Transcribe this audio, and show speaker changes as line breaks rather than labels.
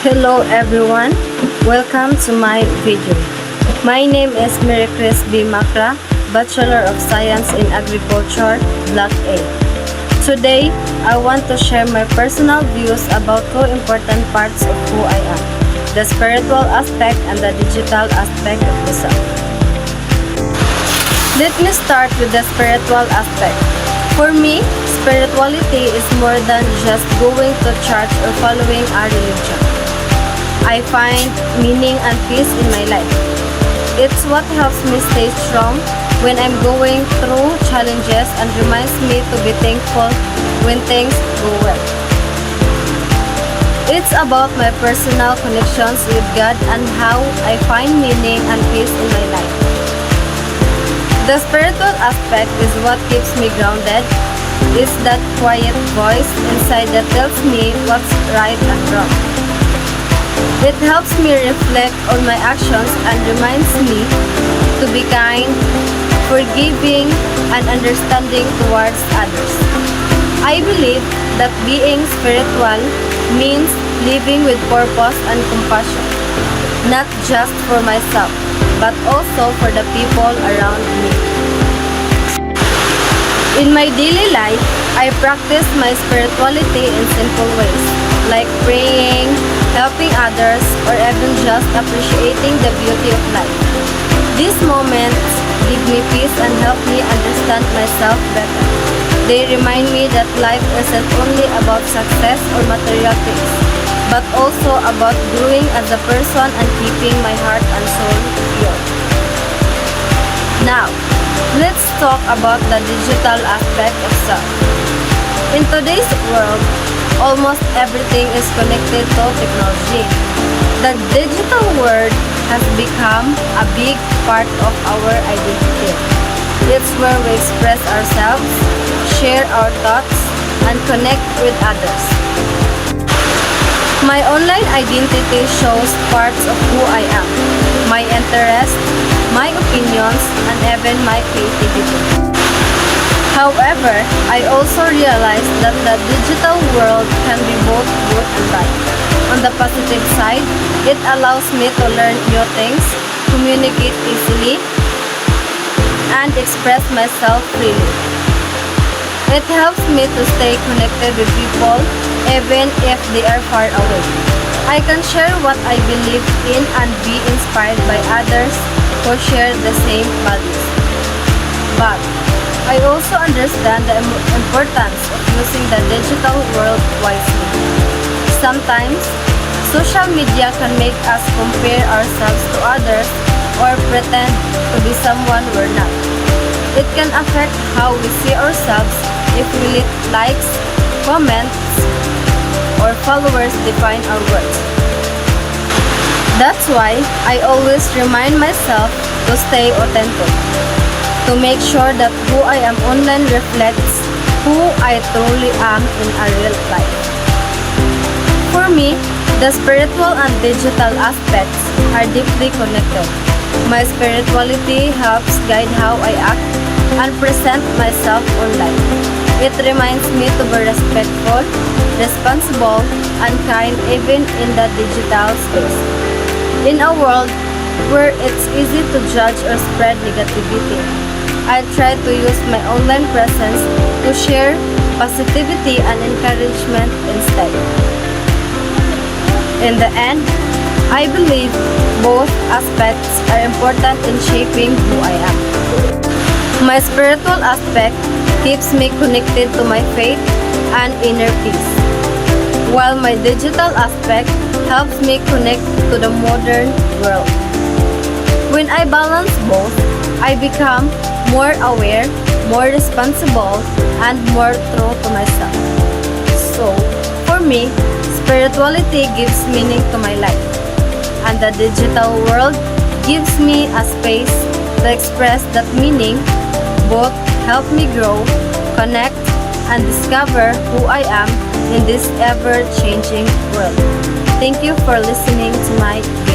Hello everyone, welcome to my video. My name is Mary Chris B. Macra, Bachelor of Science in Agriculture, Block A. Today, I want to share my personal views about two important parts of who I am, the spiritual aspect and the digital aspect of the self. Let me start with the spiritual aspect. For me, spirituality is more than just going to church or following a religion. I find meaning and peace in my life. It's what helps me stay strong when I'm going through challenges and reminds me to be thankful when things go well. It's about my personal connections with God and how I find meaning and peace in my life. The spiritual aspect is what keeps me grounded. It's that quiet voice inside that tells me what's right and wrong. It helps me reflect on my actions and reminds me to be kind, forgiving, and understanding towards others. I believe that being spiritual means living with purpose and compassion, not just for myself, but also for the people around me. In my daily life, I practice my spirituality in simple ways, like praying, helping others, or even just appreciating the beauty of life. These moments give me peace and help me understand myself better. They remind me that life isn't only about success or material things, but also about growing as a person and keeping my heart and soul pure. Now, let's talk about the digital aspect of self. In today's world, almost everything is connected to technology. The digital world has become a big part of our identity. It's where we express ourselves, share our thoughts, and connect with others. My online identity shows parts of who I am, my interests, my opinions, and even my creativity. However, I also realize that the digital world can be both good and bad. On the positive side, it allows me to learn new things, communicate easily, and express myself freely. It helps me to stay connected with people even if they are far away. I can share what I believe in and be inspired by others who share the same values. But I also understand the importance of using the digital world wisely. Sometimes, social media can make us compare ourselves to others or pretend to be someone we're not. It can affect how we see ourselves if we let likes, comments, or followers define our worth. That's why I always remind myself to stay authentic, to make sure that who I am online reflects who I truly am in a real life. For me, the spiritual and digital aspects are deeply connected. My spirituality helps guide how I act and present myself online. It reminds me to be respectful, responsible, and kind even in the digital space. In a world where it's easy to judge or spread negativity, I try to use my online presence to share positivity and encouragement instead. In the end, I believe both aspects are important in shaping who I am. My spiritual aspect keeps me connected to my faith and inner peace, while my digital aspect helps me connect to the modern world. When I balance both, I become more aware, more responsible, and more true to myself. So, for me, spirituality gives meaning to my life, and the digital world gives me a space to express that meaning. Both help me grow, connect, and discover who I am in this ever-changing world. Thank you for listening to my video.